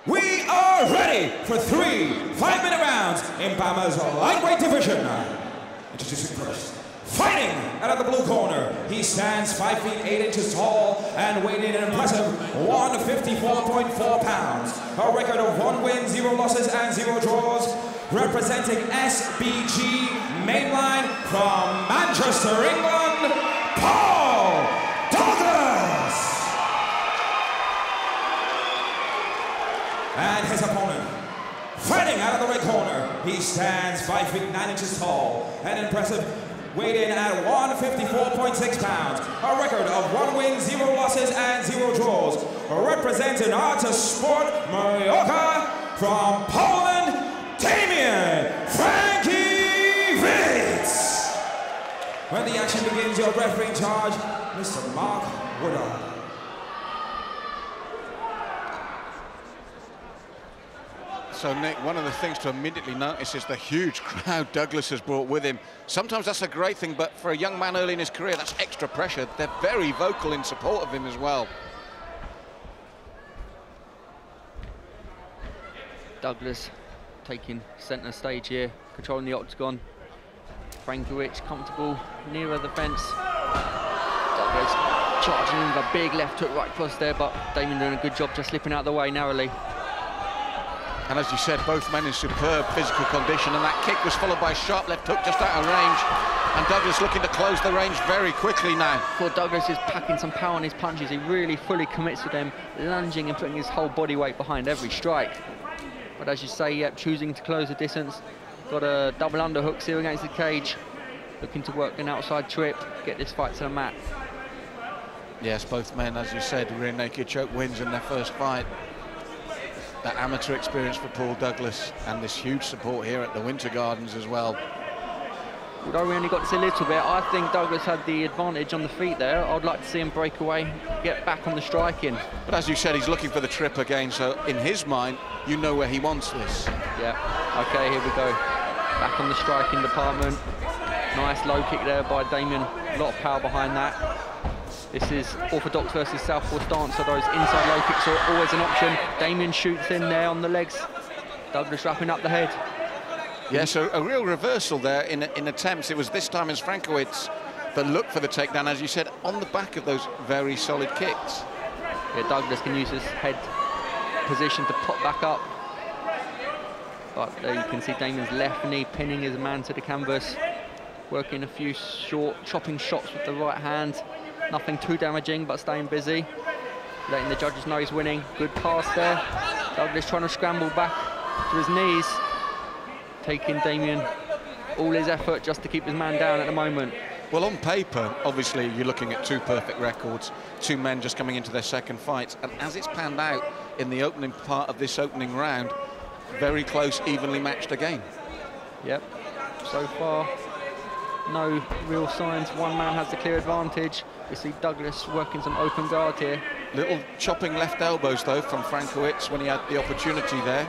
We are ready for 3 5-minute rounds in BAMMA's lightweight division. Introducing first, fighting out of the blue corner. He stands 5 feet 8 inches tall and weighed in an impressive 154.4 pounds. A record of 1 win, 0 losses, and 0 draws. Representing SBG Mainline from Manchester, England, Paul Douglas. And his opponent, fighting out of the red corner. He stands 5 feet 9 inches tall and impressive, weighed in at 154.6 pounds. A record of 1 win, 0 losses, and 0 draws. Representing Artis Sport Mallorca from Poland, Damian Frankiewicz. When the action begins, your referee in charge, Mr. Mark Woodard. So, Nick, one of the things to immediately notice is the huge crowd Douglas has brought with him. Sometimes that's a great thing, but for a young man early in his career, that's extra pressure. They're very vocal in support of him as well. Douglas taking centre stage here, controlling the octagon. Frankiewicz comfortable nearer the fence. Douglas charging in with a big left hook right across there, but Damian doing a good job just slipping out of the way narrowly. And as you said, both men in superb physical condition, and that kick was followed by a sharp left hook just out of range. And Douglas looking to close the range very quickly now. Before Douglas is packing some power on his punches, he really fully commits to them, lunging and putting his whole body weight behind every strike. But as you say, yep, choosing to close the distance. Got a double underhook here against the cage. Looking to work an outside trip, get this fight to the mat. Yes, both men, as you said, rear naked choke wins in their first fight. That amateur experience for Paul Douglas, and this huge support here at the Winter Gardens as well. Although we only got to see a little bit, I think Douglas had the advantage on the feet there. I'd like to see him break away, get back on the striking. But as you said, he's looking for the trip again, so in his mind, you know where he wants this. Yeah, okay, here we go. Back on the striking department. Nice low kick there by Damian, a lot of power behind that. This is orthodox versus southpaw stance, so those inside low kicks are always an option. Damian shoots in there on the legs. Douglas wrapping up the head. Yes, a real reversal there in attempts. It was this time as Frankiewicz that looked for the takedown, as you said, on the back of those very solid kicks. Yeah, Douglas can use his head position to pop back up. But there you can see Damian's left knee pinning his man to the canvas. Working a few short chopping shots with the right hand. Nothing too damaging, but staying busy. Letting the judges know he's winning. Good pass there. Douglas trying to scramble back to his knees. Taking Damian all his effort just to keep his man down at the moment. Well, on paper, obviously, you're looking at 2 perfect records. 2 men just coming into their second fights. And as it's panned out in the opening part of this opening round, very close, evenly matched again. Yep, so far, no real signs. One man has the clear advantage. We see Douglas working some open guard here. Little chopping left elbows, though, from Frankiewicz when he had the opportunity there.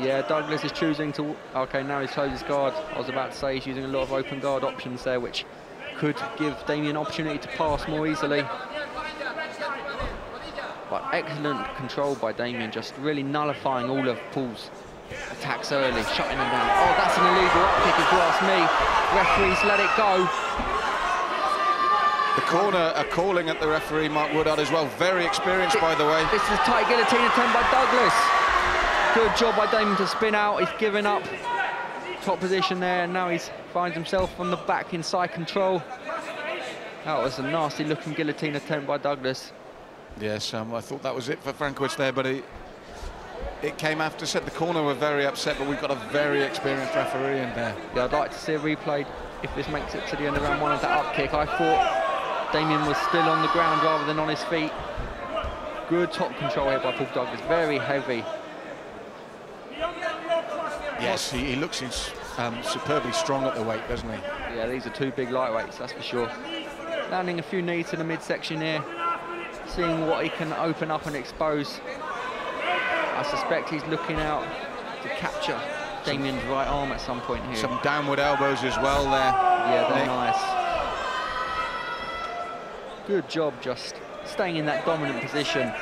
Yeah, Douglas is choosing to... OK, now he's closed his guard. I was about to say he's using a lot of open guard options there, which could give Damian an opportunity to pass more easily. But excellent control by Damian, just really nullifying all of Paul's attacks early, shutting him down. Oh, that's an illegal up kick if you ask me. Referees let it go. The corner are calling at the referee, Mark Woodard, as well. Very experienced, by the way. This is a tight guillotine attempt by Douglas. Good job by Damian to spin out. He's given up. Top position there, and now he finds himself on the back in side control. That was a nasty looking guillotine attempt by Douglas. Yes, I thought that was it for Frankiewicz there, but it came after. Said the corner were very upset, but we've got a very experienced referee in there. Yeah, I'd like to see a replay if this makes it to the end of round 1 of that up kick. I thought Damian was still on the ground rather than on his feet. Good top control here by Paul Douglas, very heavy. Yes, he looks superbly strong at the weight, doesn't he? Yeah, these are 2 big lightweights, that's for sure. Landing a few knees to the midsection here, seeing what he can open up and expose. I suspect he's looking out to capture Damian's right arm at some point here. Some downward elbows as well there. Yeah, they're nice. Good job just staying in that dominant position.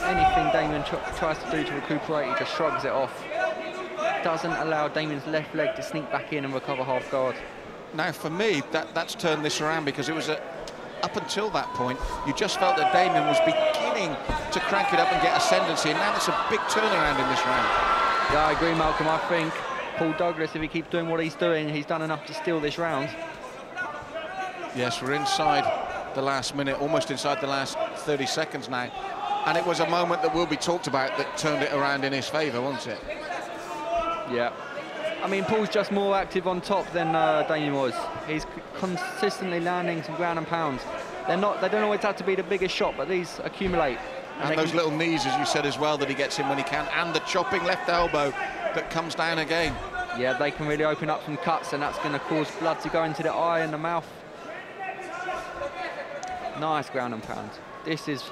anything Damian tries to do to recuperate, he just shrugs it off. Doesn't allow Damian's left leg to sneak back in and recover half guard. Now, for me, that's turned this around, because it was up until that point, you just felt that Damian was beginning to crank it up and get ascendancy, and now it's a big turnaround in this round. Yeah, I agree, Malcolm. I think Paul Douglas, if he keeps doing what he's doing, he's done enough to steal this round. Yes, we're inside the last minute, almost inside the last 30 seconds now. And it was a moment that will be talked about that turned it around in his favour, wasn't it? Yeah. I mean, Paul's just more active on top than Damian was. He's consistently landing some ground and pounds. They don't always have to be the biggest shot, but these accumulate. And those little knees, as you said as well, that he gets in when he can, and the chopping left elbow that comes down again. Yeah, they can really open up some cuts, and that's going to cause blood to go into the eye and the mouth. Nice ground and pound. This is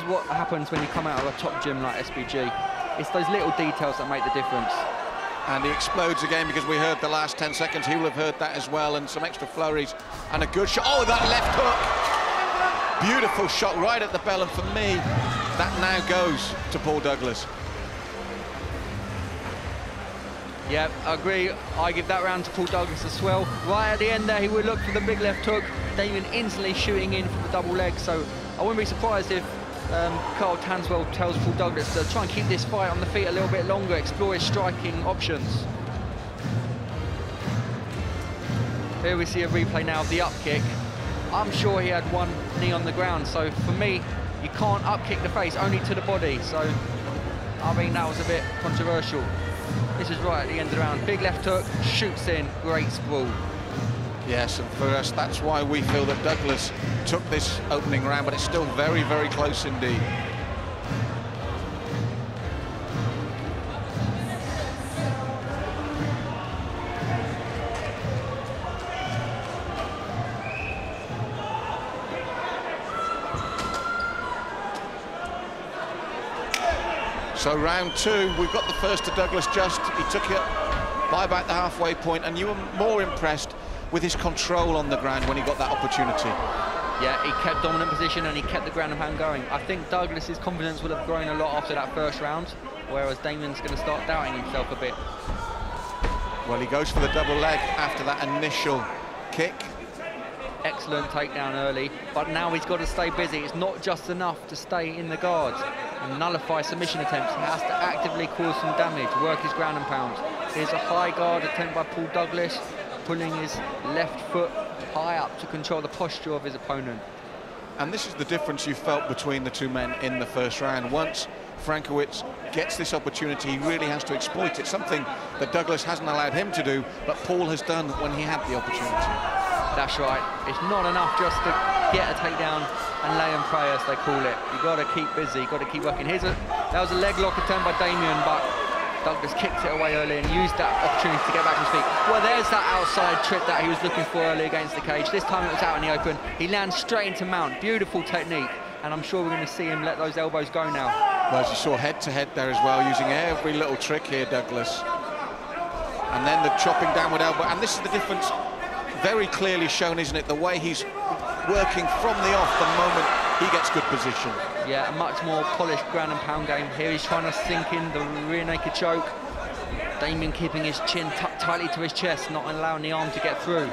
what happens when you come out of a top gym like SBG. It's those little details that make the difference. And he explodes again, because we heard the last 10 seconds. He will have heard that as well, and some extra flurries and a good shot. Oh, that left hook! Beautiful shot right at the bell, and for me, that now goes to Paul Douglas. Yeah, I agree. I give that round to Paul Douglas as well. Right at the end there, he would look for the big left hook. Damian instantly shooting in for the double leg, so I wouldn't be surprised if Carl Tanswell tells Paul Douglas to try and keep this fight on the feet a little bit longer, explore his striking options. Here we see a replay now of the up kick. I'm sure he had one knee on the ground, so for me, you can't up kick the face, only to the body, so I mean, that was a bit controversial. This is right at the end of the round. Big left hook, shoots in, great sprawl. Yes, and for us, that's why we feel that Douglas took this opening round, but it's still very, very close indeed. So round two, we've got the first to Douglas just. He took it by about the halfway point, and you were more impressed with his control on the ground when he got that opportunity. Yeah, he kept dominant position and he kept the ground and pound going. I think Douglas's confidence would have grown a lot after that first round, whereas Damian's going to start doubting himself a bit. Well, he goes for the double leg after that initial kick. Excellent takedown early, but now he's got to stay busy. It's not just enough to stay in the guard and nullify submission attempts. He has to actively cause some damage, work his ground and pound. Here's a high guard attempt by Paul Douglas, pulling his left foot high up to control the posture of his opponent. And this is the difference you felt between the two men in the first round. Once Frankiewicz gets this opportunity, he really has to exploit it, something that Douglas hasn't allowed him to do, but Paul has done when he had the opportunity. That's right. It's not enough just to get a takedown and lay and pray, as they call it. You've got to keep busy, you've got to keep working. That was a leg lock attempt by Damian, but Douglas kicked it away early and used that opportunity to get back to his feet. Well, there's that outside trip that he was looking for early against the cage. This time it was out in the open. He lands straight into mount. Beautiful technique, and I'm sure we're going to see him let those elbows go now. Well, as you saw head-to-head there as well, using every little trick here, Douglas. And then the chopping downward elbow, and this is the difference very clearly shown, isn't it? The way he's working from the off the moment he gets good position. Yeah, a much more polished ground and pound game. Here he's trying to sink in the rear naked choke. Damian keeping his chin tucked tightly to his chest, not allowing the arm to get through.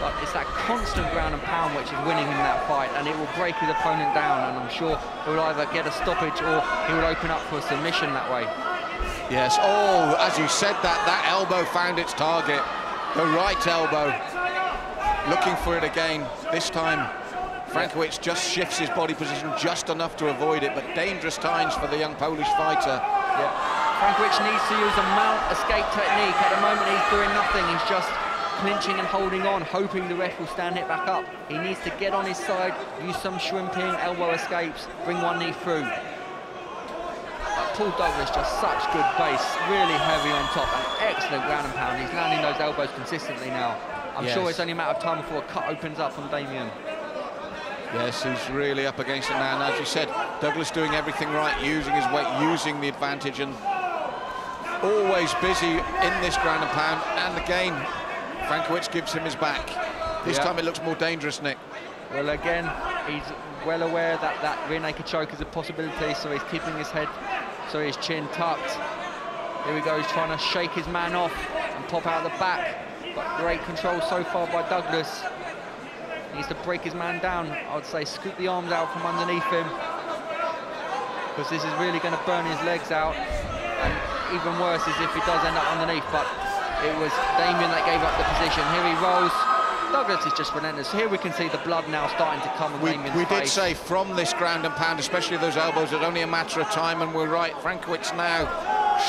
But it's that constant ground and pound which is winning him that fight, and it will break his opponent down, and I'm sure he will either get a stoppage or he will open up for a submission that way. Yes, oh, as you said that elbow found its target. The right elbow. Looking for it again. This time, Frankiewicz just shifts his body position just enough to avoid it, but dangerous times for the young Polish fighter. Yeah. Frankiewicz needs to use a mount escape technique. At the moment, he's doing nothing. He's just clinching and holding on, hoping the ref will stand it back up. He needs to get on his side, use some shrimping, elbow escapes, bring one knee through. Paul Douglas just such good base, really heavy on top, and excellent ground and pound. He's landing those elbows consistently now. I'm sure it's only a matter of time before a cut opens up from Damian. Yes, he's really up against it now. And as you said, Douglas doing everything right, using his weight, using the advantage, and always busy in this ground and pound. And again, Frankiewicz gives him his back. This time it looks more dangerous, Nick. Well, again, He's well aware that that rear naked choke is a possibility, so he's keeping his head, so his chin tucked. Here we go, he's trying to shake his man off and pop out the back. But great control so far by Douglas. He needs to break his man down. I would say scoop the arms out from underneath him, because this is really going to burn his legs out. And even worse is if he does end up underneath, but it was Damian that gave up the position. Here he rolls. Douglas is just relentless. Here we can see the blood now starting to come on Damian's face. We did say from this ground and pound, especially those elbows, it's only a matter of time, and we're right. Frankiewicz now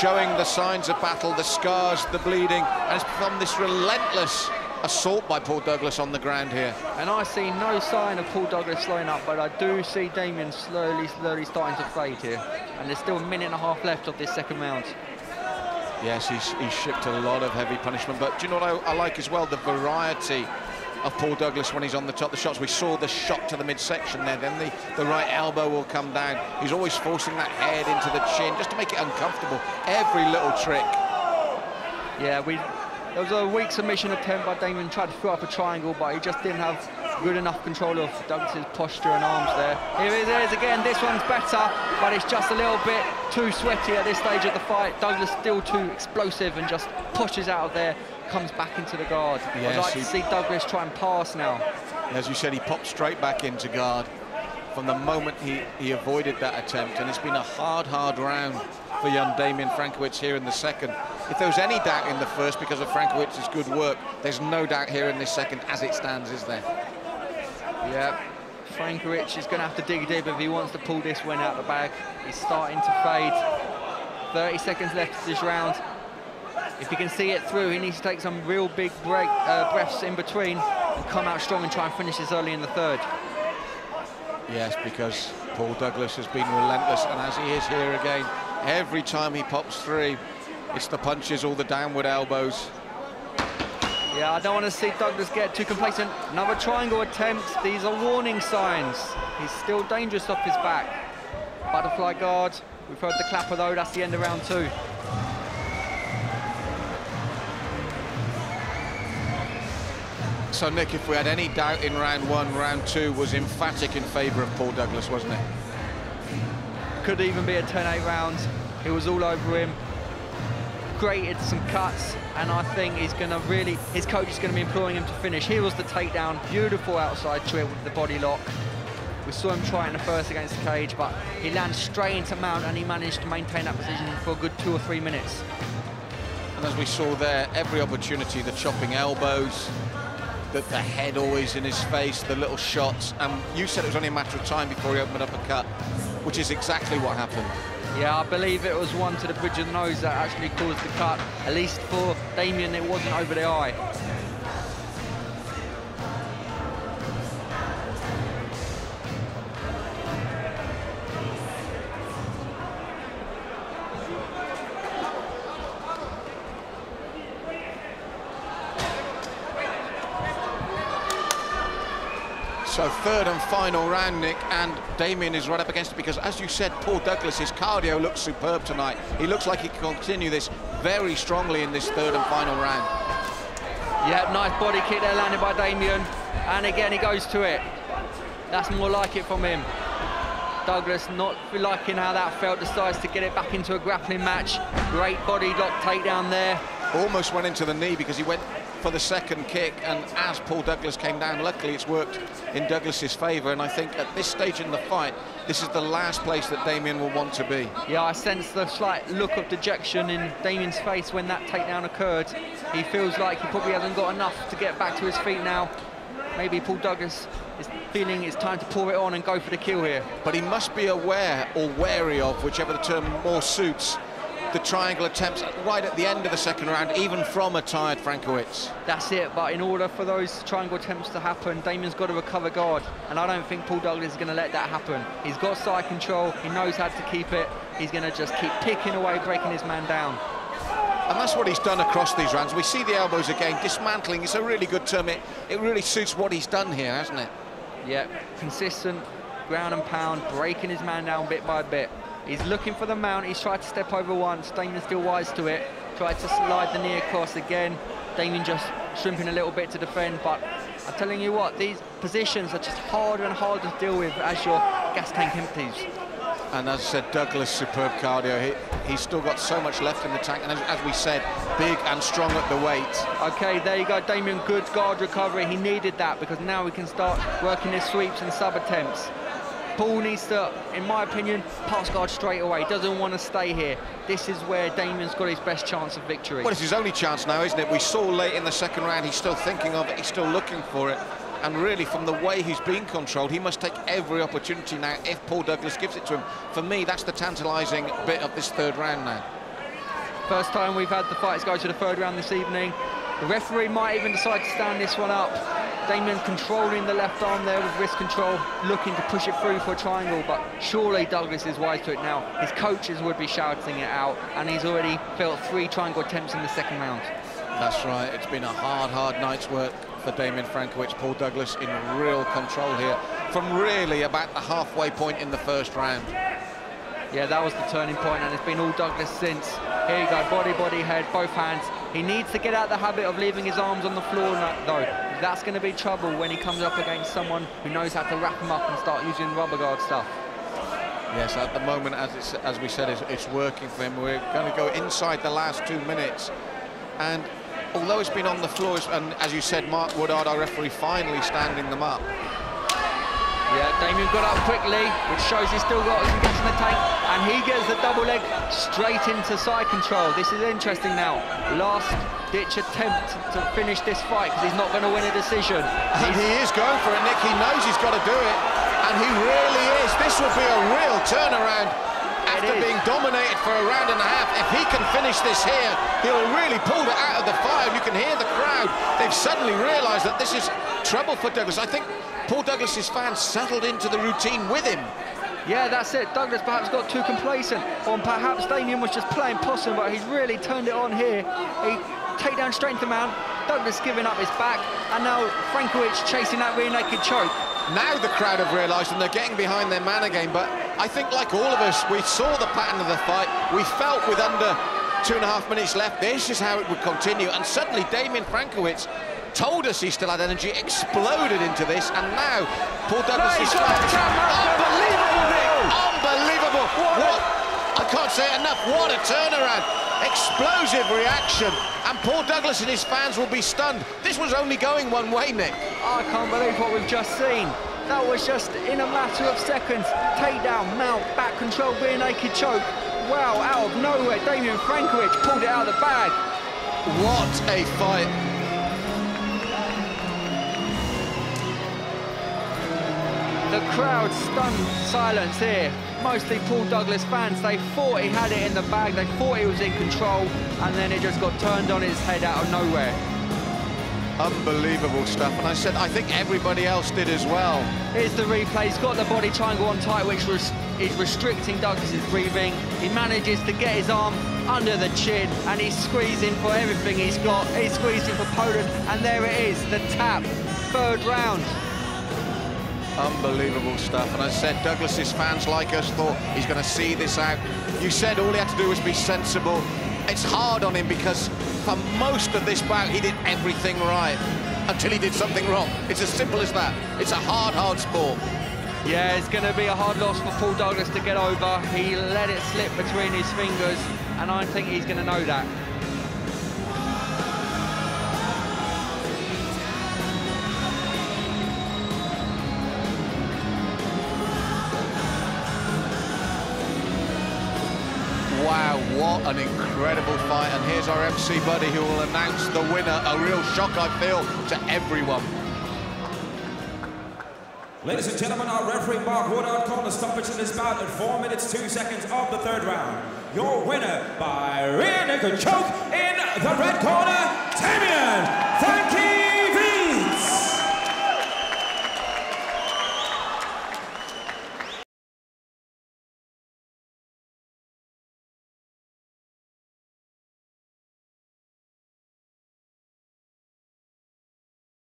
showing the signs of battle, the scars, the bleeding, and it's from this relentless assault by Paul Douglas on the ground here. And I see no sign of Paul Douglas slowing up, but I do see Damian slowly starting to fade here. And there's still a minute and a half left of this second round. Yes, he's shipped a lot of heavy punishment, but do you know what I like as well? The variety of Paul Douglas when he's on the top of the shots. We saw the shot to the midsection there, then the right elbow will come down. He's always forcing that head into the chin just to make it uncomfortable. Every little trick. Yeah, there was a weak submission attempt by Damian, tried to throw up a triangle, but he just didn't have good enough control of Douglas's posture and arms there. Here it is again, this one's better, but it's just a little bit too sweaty at this stage of the fight. Douglas still too explosive and just pushes out of there, comes back into the guard. Yes, I'd like to see Douglas try and pass now. As you said, he popped straight back into guard from the moment he avoided that attempt, and it's been a hard round for young Damian Frankiewicz here in the second. If there was any doubt in the first because of Frankiewicz's good work, there's no doubt here in this second as it stands, is there? Yeah, Frankiewicz is going to have to dig deep if he wants to pull this win out of the bag. He's starting to fade. 30 seconds left of this round. If he can see it through, he needs to take some real big breaths in between and come out strong and try and finish this early in the third. Yes, because Paul Douglas has been relentless, and as he is here again, every time he pops through, it's the punches, all the downward elbows. Yeah, I don't want to see Douglas get too complacent. Another triangle attempt. These are warning signs. He's still dangerous off his back. Butterfly guard. We've heard the clapper though. That's the end of round two. So, Nick, if we had any doubt in round one, round two was emphatic in favour of Paul Douglas, wasn't it? Could even be a 10-8 round. It was all over him. Created some cuts, and I think he's going to really, his coach is going to be imploring him to finish. Here was the takedown, beautiful outside trip with the body lock. We saw him try in the first against the cage, but he lands straight into mount, and he managed to maintain that position for a good 2 or 3 minutes. And as we saw there, every opportunity, the chopping elbows, the head always in his face, the little shots, and you said it was only a matter of time before he opened up a cut, which is exactly what happened. Yeah, I believe it was one to the bridge of the nose that actually caused the cut. At least for Damian, it wasn't over the eye. So third and final round, Nick, and Damian is right up against it because, as you said, Paul Douglas, his cardio looks superb tonight. He looks like he can continue this very strongly in this third and final round. Yeah, nice body kick there landed by Damian, and again he goes to it. That's more like it from him. Douglas not liking how that felt, decides to get it back into a grappling match. Great body lock takedown there. Almost went into the knee because he went for the second kick, and as Paul Douglas came down, luckily it's worked in Douglas's favour, and I think at this stage in the fight, this is the last place that Damian will want to be. Yeah, I sense the slight look of dejection in Damian's face when that takedown occurred. He feels like he probably hasn't got enough to get back to his feet now. Maybe Paul Douglas is feeling it's time to pour it on and go for the kill here. But he must be aware or wary of, whichever the term more suits, the triangle attempts right at the end of the second round, even from a tired Frankiewicz. That's it, but in order for those triangle attempts to happen, Damian's got to recover guard, and I don't think Paul Douglas is going to let that happen. He's got side control, he knows how to keep it, he's going to just keep picking away, breaking his man down. And that's what he's done across these rounds. We see the elbows again, dismantling, it's a really good term. It really suits what he's done here, hasn't it? Yeah, consistent ground and pound, breaking his man down bit by bit. He's looking for the mount, he's tried to step over once, Damian's still wise to it, tried to slide the knee across again, Damian just shrimping a little bit to defend, but I'm telling you what, these positions are just harder and harder to deal with as your gas tank empties. And as I said, Douglas, superb cardio. He's still got so much left in the tank, and as we said, big and strong at the weight. Okay, there you go, Damian, good guard recovery. He needed that because now we can start working his sweeps and sub attempts. Paul needs to, in my opinion, pass guard straight away. Doesn't want to stay here. This is where Damian's got his best chance of victory. Well, it's his only chance now, isn't it? We saw late in the second round, he's still thinking of it, he's still looking for it. And really, from the way he's being controlled, he must take every opportunity now if Paul Douglas gives it to him. For me, that's the tantalising bit of this third round now. First time we've had the fights go to the third round this evening. The referee might even decide to stand this one up. Damian controlling the left arm there with wrist control, looking to push it through for a triangle, but surely Douglas is wise to it now. His coaches would be shouting it out, and he's already felt 3 triangle attempts in the second round. That's right, it's been a hard night's work for Damian Frankiewicz. Paul Douglas in real control here from really about the halfway point in the first round. Yeah, that was the turning point, and it's been all Douglas since. Here you go, body, head, both hands. He needs to get out the habit of leaving his arms on the floor, though. That's going to be trouble when he comes up against someone who knows how to wrap him up and start using rubber guard stuff. Yes, at the moment, as we said, it's working for him. We're going to go inside the last 2 minutes. And although it's been on the floor, and as you said, Mark Woodard, our referee, finally standing them up. Yeah, Damian got up quickly, which shows he's still got some gas in the tank, and he gets the double leg straight into side control. This is interesting now. Last-ditch attempt to finish this fight, because he's not going to win a decision. And he is going for it, Nick. He knows he's got to do it, and he really is. This will be a real turnaround after being dominated for a round and a half. If he can finish this here, he'll really pull it out of the fire. You can hear the crowd. They've suddenly realised that this is trouble for Douglas. I think Paul Douglas's fans settled into the routine with him. Yeah, that's it. Douglas perhaps got too complacent, or perhaps Damian was just playing possum, but he's really turned it on here. He takedown straight into mount, Douglas giving up his back, and now Frankiewicz chasing that rear naked choke. Now the crowd have realised, and they're getting behind their man again, but I think like all of us, we saw the pattern of the fight. We felt with under 2.5 minutes left, this is how it would continue, and suddenly Damian Frankiewicz told us he still had energy, exploded into this, and now Paul Douglas is unbelievable, Nick! Unbelievable! What? I can't say it enough. What a turnaround! Explosive reaction, and Paul Douglas and his fans will be stunned. This was only going one way, Nick. I can't believe what we've just seen. That was just in a matter of seconds. Takedown, mount, back control, rear naked choke. Wow, out of nowhere, Damian Frankiewicz pulled it out of the bag. What a fight. The crowd stunned silence here. Mostly Paul Douglas fans. They thought he had it in the bag, they thought he was in control, and then it just got turned on his head out of nowhere. Unbelievable stuff, and I said I think everybody else did as well. Here's the replay. He's got the body triangle on tight, which is restricting Douglas's breathing. He manages to get his arm under the chin, and he's squeezing for everything he's got. He's squeezing for Poland, and there it is, the tap, third round. Unbelievable stuff, and as I said, Douglas's fans like us thought he's going to see this out. You said all he had to do was be sensible. It's hard on him because for most of this bout he did everything right until he did something wrong. It's as simple as that. It's a hard sport. Yeah, it's going to be a hard loss for Paul Douglas to get over. He let it slip between his fingers, and I think he's going to know that. Wow, what an incredible fight. And here's our MC buddy who will announce the winner. A real shock, I feel, to everyone. Ladies and gentlemen, our referee Mark Woodard called a stoppage in this bout at 4 minutes 2 seconds of the third round. Your winner by rear naked choke in the red corner, Damian